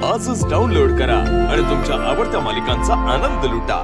आजच डाउनलोड करा आणि तुमच्या आवडत्या मालिकांचा आनंद लुटा.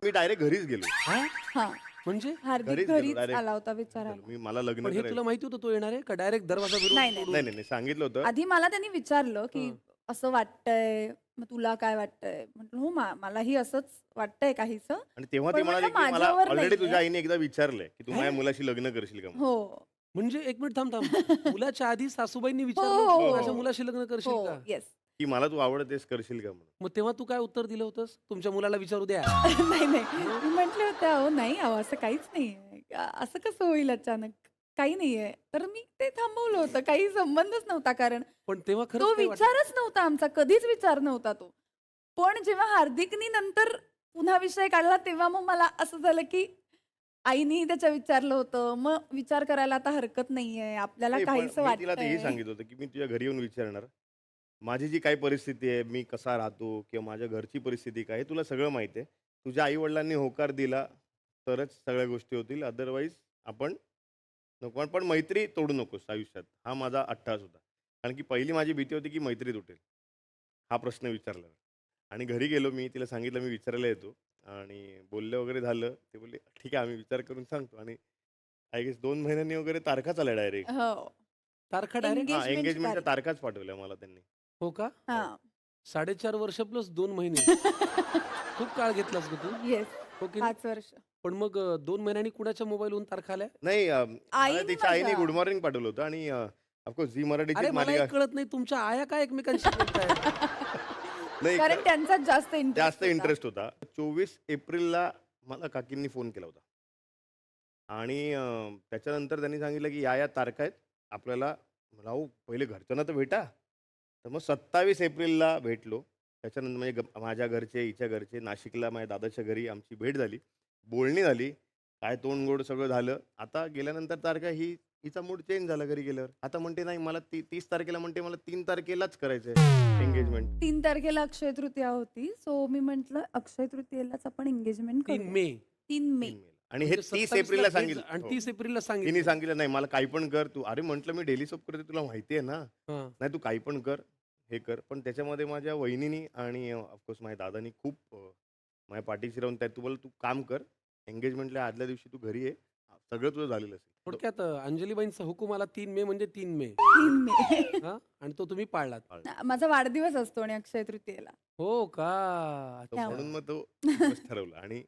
मी डायरेक्ट घरीच गेलो. हा म्हणजे हार्दिक घरीच गेलो, घरीच direct. आला होता विचारायला. मी मला लग्न पण हे करायचं. तुला माहिती होतं तो येणार आहे का डायरेक्ट दरवाजा नाही, बिरून नाही. नाही नाही नाही, सांगितलं होतं. आधी मला त्यांनी विचारलं की हं. असं वाटतंय मग तुला काय वाटतंय म्हटलं हो मलाही असंच वाटतंय काहीच. आणि तेव्हा पण ती म्हणाली म्हटलं की मला माझ्यावर ऑलरेडी नाहीये. तुझ्या आईने एकदा विचारलंय की तू माझ्या मुलाशी लग्न करशील का म्हणून. हो म्हणजे एक मिनिट थांब थांब मुलाच्या आधी सासूबाईंनी हो, विचारलं हो, की हो. माझ्या मुलाशी लग्न करशील हो का येस. की मला तू आवडतेस करशील का म्हणून. मग तेव्हा तू काय उत्तर दिलं होतंस तुमच्या मुलाला विचारू द्या नाही नाही मी म्हटले होते अहो नाही अहो असं काहीच नाहीये असं कसं होईल अचानक काही नाहीये तर मी ते थांबवलं होतं काही संबंधच नव्हता कारण पण तेव्हा तो खरंच काय वाटलं? विचारच नव्हता आमचा कधीच विचार नव्हता तो. पण जेव्हा हार्दिकनी नंतर पुन्हा विषय काढला तेव्हा मग मला असं झालं की आईनी त्याच्या विचारलं होतं मग विचार करायला आता हरकत नाहीये आपल्याला नाही, पण काहीच मी तिला तेही वाटतंय. सांगितलं होतं की मी तुझ्या घरी येऊन विचारणार. माझी जी काही परिस्थिती आहे, मी कसा राहतो किंवा माझ्या घरची परिस्थिती काय आहे, तुला सगळं माहिती आहे. तुझ्या आई वडिलांनी होकार दिला तरच सगळ्या गोष्टी होतील. अदरवाईज आपण नको. पण मैत्री तोडू नकोस आयुष्यात. हा माझा अट्टास होता. कारण की पहिली माझी भीती होती की मैत्री तुटेल. हा प्रश्न विचारला. आणि घरी गेलो मी तिला सांगितलं मी विचारायला येतो आणि बोललं वगैरे झालं. ते बोलले ठीक आहे आम्ही विचार करून सांगतो. आणि आय गेस 2 महिन्यांनी वगैरे तारखाच आल्या डायरेक्ट. हो तारखा डायरेक्ट Engagement ची एंगेजमेंटच्या तारीख. तारखाच पाठवल्या मला त्यांनी. हो का हा 4.5 वर्ष प्लस 2 महिने खूप काळ घेतलास ग तू येस हो की नाही? 5 वर्ष. पण मग 2 महिन्यांनी कुणाच्या मोबाईलवरून तारखा आल्या नाही मला आईने तिच्या आईने माझ्या. गुड मॉर्निंग पाठवलं होतं आणि ऑफकोर्स झी मराठीची अरे मला मालिका एक कळत नाही तुमच्या आया काय एकमेकांशी बोलतायत? नाही कारण त्यांचाच जास्त जास्त इंटरेस्ट होता. 24 एप्रिलला मला काकींनी फोन केला होता. आणि त्याच्यानंतर त्यांनी सांगितलं की या तारखा आहेत आपल्याला. मला अहो पहिले घरच्यांना तर भेटा. तर मग 27 एप्रिलला भेटलो. त्याच्यानंतर म्हणजे माझ्या घरचे हिच्या घरचे नाशिकला माझ्या दादाच्या घरी आमची भेट झाली. बोलणी झाली. काय तोंड गोड सगळं झालं. आता गेल्यानंतर तारखा हिचा मूड चेंज झाला घरी गेल्यावर. आता म्हणते नाही मला 30 तारखेला म्हणते मला 3 तारखेलाच करायचं आहे एंगेजमेंट. 3 तारखेला अक्षय तृतीया होती सो मी म्हंटल अक्षय तृतीयेलाच आपण एंगेजमेंट 3 करू. मे 3 मे. आणि हे म्हणजे 30 27 एप्रिलला ला भेट सांगितलं. आणि हो. 30 एप्रिलला तिने सांगितलं सांगितलं नाही मला काही पण कर तू. अरे म्हटलं मी डेली सोप करते तुला माहिती आहे ना. हां. नाही तू काही पण कर हे कर. पण त्याच्यामध्ये माझ्या वहिनीनी आणि ऑफकोर्स माझ्या दादानी खूप माझ्या पाठीशी राहून तू बोल तू काम कर एंगेजमेंटला आदल्या दिवशी तू घरी ये सगळं तुझं झालेलं असेल. थोडक्यात अंजलीबाईंचा हुकूम आला 3 मे म्हणजे 3 मे 3 मे. हा आणि तो तुम्ही पाळलात माझा वाढदिवस असतो आणि अक्षय तृतीयेला. हो का तर अच्छा. म्हणून मग तो दिवस ठरवला आणि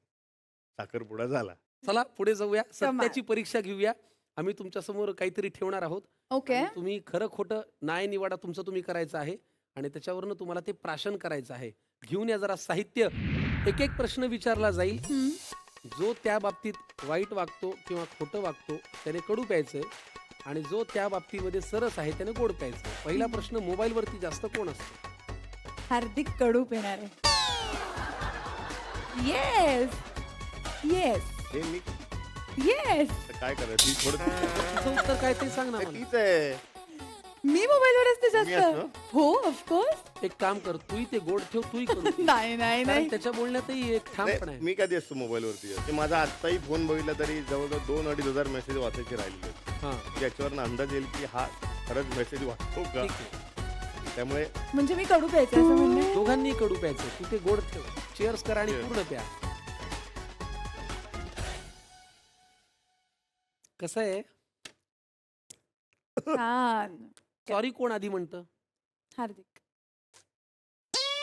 साखरपुडा झाला. चला पुढे जाऊया कमाल. सत्याची परीक्षा घेऊया आम्ही तुमच्या समोर काहीतरी ठेवणार आहोत ओके आणि तुम्ही खरं खोटं न्याय निवाडा तुमचं तुम्ही करायचं आहे आणि त्याच्यावरनं तुम्हाला ते प्राशन करायचं आहे. घेऊन या जरा साहित्य. एक एक प्रश्न विचारला जाईल. जो त्या बाबतीत वाईट वागतो किंवा खोटं वागतो त्याने कडू प्यायचंय आणि जो त्या बाबतीमध्ये सरस आहे त्याने गोड प्यायचंय. पहिला प्रश्न मोबाईल वरती जास्त कोण असतो? हार्दिक कडू पिणार आहे. येस येस हे मी येस. तर काय करायचं ती थोडं तुझं उत्तर काय ते सांग ना मला. तीच आहे. मी मोबाईलवर असते मी जास्त. असतो? हो ऑफकोर्स. एक काम कर तूही ते गोड ठेव तूही करू नाही नाही कारण नाही त्याच्या बोलण्यातही एक ठामपणा नाही, आहे. मी कधी असतो मोबाईलवरती ते माझा आत्ताही फोन बघितला तरी जवळजवळ 2-2.5 हजार मेसेज वाचायचे राहिलेले आहेत. हा त्याच्यावरनं अंदाज येईल की हा खरंच मेसेज वाचतो का. ठीक आहे त्यामुळे म्हणजे मी कडू प्यायचे असं म्हणणं. दोघांनी कडू प्यायचं तू ते गोड ठेव. चेअर्स कर आणि Cheers. पूर्ण प्या. कसं आहे छान. सॉरी कोण आधी म्हणतं? हार्दिक.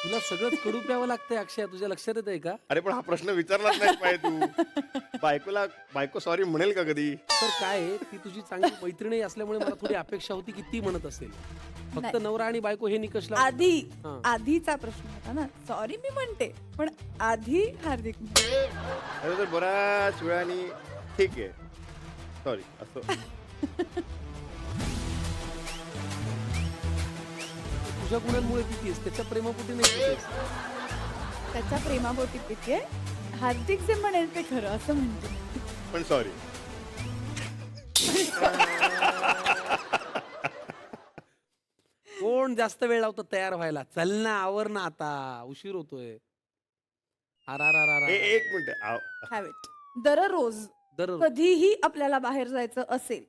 तुला सगळंच कडू प्यावं लागतंय अक्षय तुझ्या लक्षात येत आहे का? अरे पण हा प्रश्न विचारलाच नाही पाहिजे तू. बायको सॉरी म्हणेल का कधी. तर काय आहे, ती तुझी चांगली मैत्रीण असल्यामुळे मला थोडी अपेक्षा होती की ती म्हणत असेल. फक्त नाही. नवरा आणि बायको हे निकष लावतात. आधी हा. आधीचा प्रश्न होता ना सॉरी मी म्हणते पण आधी हार्दिक म्हणते. अरे तर बऱ्याच वेळाने ठीक आहे सॉरी असं. तुझ्या गुणांमुळे पितीस त्याच्या प्रेमापोटी नाही पितेस. त्याच्या प्रेमापोटी पिते. हार्दिक जे म्हणेल ते खरं असं म्हणते. पण सॉरी. कोण जास्त वेळ लावतो तयार व्हायला? चल ना आवर ना आता उशीर होतोय. एक मिनिट हॅबिट. दररोज दररोज कधीही आपल्याला बाहेर जायचं असेल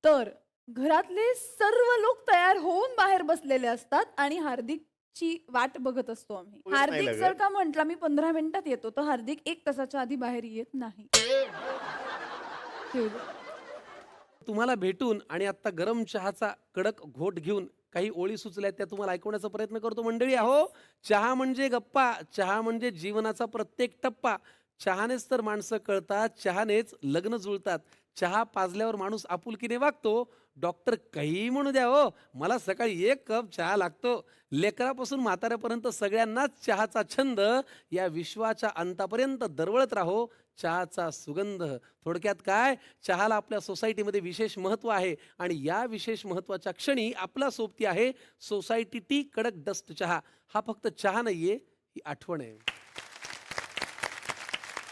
तर घरातले सर्व लोक तयार होऊन बाहेर बसलेले असतात आणि हार्दिक ची वाट बघत असतो आम्ही. वेळ नाही हार्दिक लागत. जर का म्हटला मी 15 मिनिटात येतो, तर हार्दिक 1 तासाच्या आधी बाहेर येत नाही. ठेवू दे. तुम्हाला भेटून आणि आता गरम चहाचा कडक घोट घेऊन काही ओळी सुचल्यात त्या तुम्हाला ऐकवण्याचा प्रयत्न करतो. मंडळी अहो, चहा म्हणजे गप्पा, चहा म्हणजे जीवनाचा प्रत्येक टप्पा. चहानेच तर माणसं कळतात, चहानेच लग्न जुळतात. चहा पाजल्यावर माणूस आपुलकीने वागतो. डॉक्टर काही म्हणू द्या हो, मला सकाळी 1 कप चहा लागतो. लेकरापासून म्हाताऱ्यापर्यंत सगळ्यांनाच चहाचा छंद या विश्वाच्या अंतापर्यंत दरवळत राहो चहाचा सुगंध. थोडक्यात काय, चहाला आपल्या सोसायटीमध्ये विशेष महत्त्व आहे आणि या विशेष महत्त्वाच्या क्षणी आपला सोबती आहे सोसायटी टी कडक डस्ट चहा. हा फक्त चहा नाहीये, ही आठवण आहे.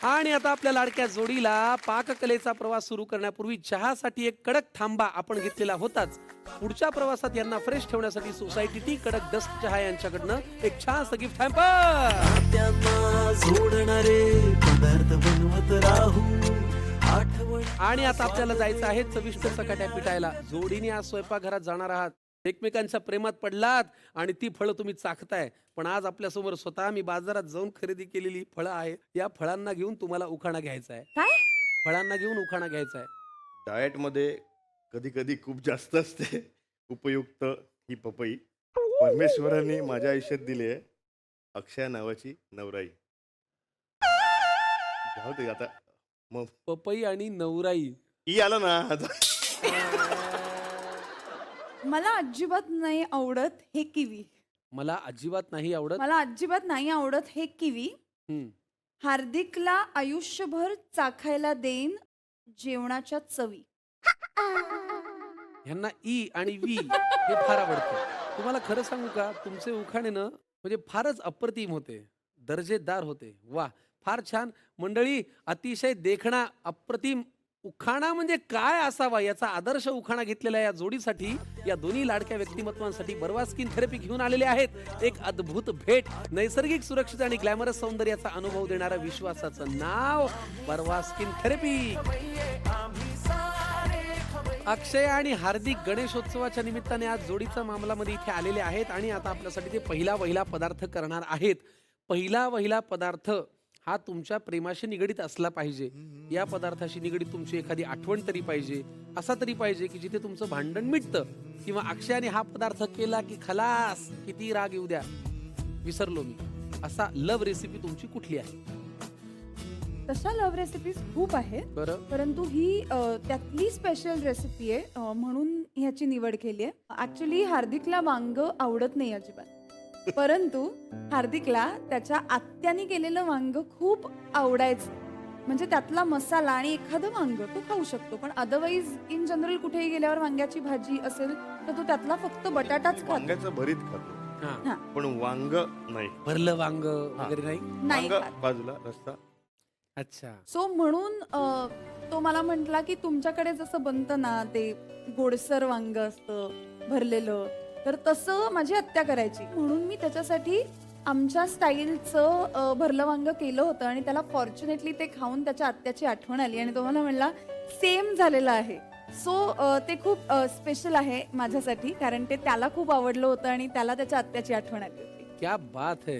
आणि आता आपल्या लाडक्या जोडीला पाककलेचा प्रवास सुरू करण्यापूर्वी चहासाठी एक कडक थांबा आपण घेतलेला होताच. पुढच्या प्रवासात यांना फ्रेश ठेवण्यासाठी सोसायटी टी कडक डस्ट चहा यांच्याकडनं एक छानसं गिफ्ट हॅम्पर. आणि आता आपल्याला जायचं आहे चविष्ट चकाट्या पिटायला. जोडीने आज स्वयंपाकघरात जाणार आहात, एकमेकांच्या प्रेमात पडलात आणि ती फळं तुम्ही चाखताय. पण आज आपल्यासमोर स्वतः मी बाजारात जाऊन खरेदी केलेली फळं आहेत. या फळांना घेऊन तुम्हाला उखाणा घ्यायचा आहे. काय? फळांना घेऊन उखाणा घ्यायचा आहे. डाएटमध्ये कधी कधी खूप जास्त असते उपयुक्त ही पपई. परमेश्वराने माझ्या आयुष्यात दिली आहे अक्षया नावाची नवराई. जाऊ दे आता, मग पपई आणि नवराई. ई आलं ना आता. मला अजिबात नाही आवडत हे किवी. मला अजिबात नाही आवडत. मला अजिबात नाही आवडत हे किवी. हम्म. हार्दिकला आयुष्यभर चाखायला देईन जेवणाच्या चवी. ह्यांना ई आणि वी हे फार आवडतं. तुम्हाला खरं सांगू का, तुमचे उखाणे ना म्हणजे फारच अप्रतिम होते, दर्जेदार होते. वा, फार छान. मंडळी, अतिशय देखणा अप्रतिम उखाणा म्हणजे काय असावा याचा आदर्श उखाणा घेतलेला या जोडीसाठी, या दोन्ही लाडक्या व्यक्तिमत्वांसाठी बर्वा स्किन थेरपी घेऊन आलेले आहेत. एक अद्भुत भेट, नैसर्गिक सुरक्षित आणि ग्लॅमरस सौंदर्याचा अनुभव देणारं विश्वासाचं नाव बर्वा स्किन थेरपी. अक्षय आणि हार्दिक गणेशोत्सवाच्या निमित्ताने आज जोडीचा मामलामध्ये इथे आलेले आहेत आणि आता आपल्यासाठी ते पहिला वहिला पदार्थ करणार आहेत. पहिला वहिला पदार्थ हा तुमच्या प्रेमाशी निगडीत असला पाहिजे. या पदार्थाशी निगडीत तुमची एखादी आठवण तरी पाहिजे. असा तरी पाहिजे की जिथे तुमचं भांडण मिटतं, किंवा अक्षयाने हा पदार्थ केला की खलास, किती राग येऊ द्या, विसरलो मी. असा लव्ह रेसिपी तुमची कुठली आहे? तशा लव्ह रेसिपीज खूप आहेत, बरं, परंतु ही त्यातली स्पेशल रेसिपी आहे, म्हणून ह्याची निवड केली आहे. ऍक्च्युली हार्दिकला वांग आवडत नाही अजिबात, परंतु हार्दिकला त्याच्या आत्याने केलेलं वांग खूप आवडायचं. म्हणजे त्यातला मसाला आणि एखादं वांग तो खाऊ शकतो, पण अदरवाईज इन जनरल कुठेही गेल्यावर वांग्याची भाजी असेल तर तो त्यातला फक्त बटाटाच खातो. वांग्याचं भरीत खातो, हा, पण वांग नाही. भरलं वांग वगैरे नाही. नाही वांग खात. बाजूला, रस्ता. अच्छा. सो म्हणून तो मला म्हटला की तुमच्याकडे जसं बनतं ना ते गोडसर वांग असतं भरलेलं, तर तसं माझी आत्या करायची. म्हणून मी त्याच्यासाठी आमच्या स्टाईलचं भरलं वांग केलं होतं आणि त्याला फॉर्च्युनेटली ते खाऊन त्याच्या आत्याची आठवण आली आणि तो मला म्हणला सेम झालेलं आहे. सो ते खूप स्पेशल आहे माझ्यासाठी, कारण ते त्याला खूप आवडलं होतं आणि त्याला त्याच्या आत्याची आठवण आली होती. क्या बात है,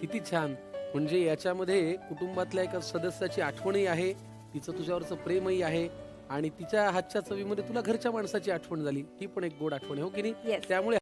किती छान. म्हणजे याच्यामध्ये कुटुंबातल्या एका सदस्याची आठवणही आहे, तिचं तुझ्यावरचं प्रेमही आहे आणि तिच्या हातच्या चवीमध्ये तुला घरच्या माणसाची आठवण झाली. ही पण एक गोड आठवण आहे, हो की नाही? Yes. त्यामुळे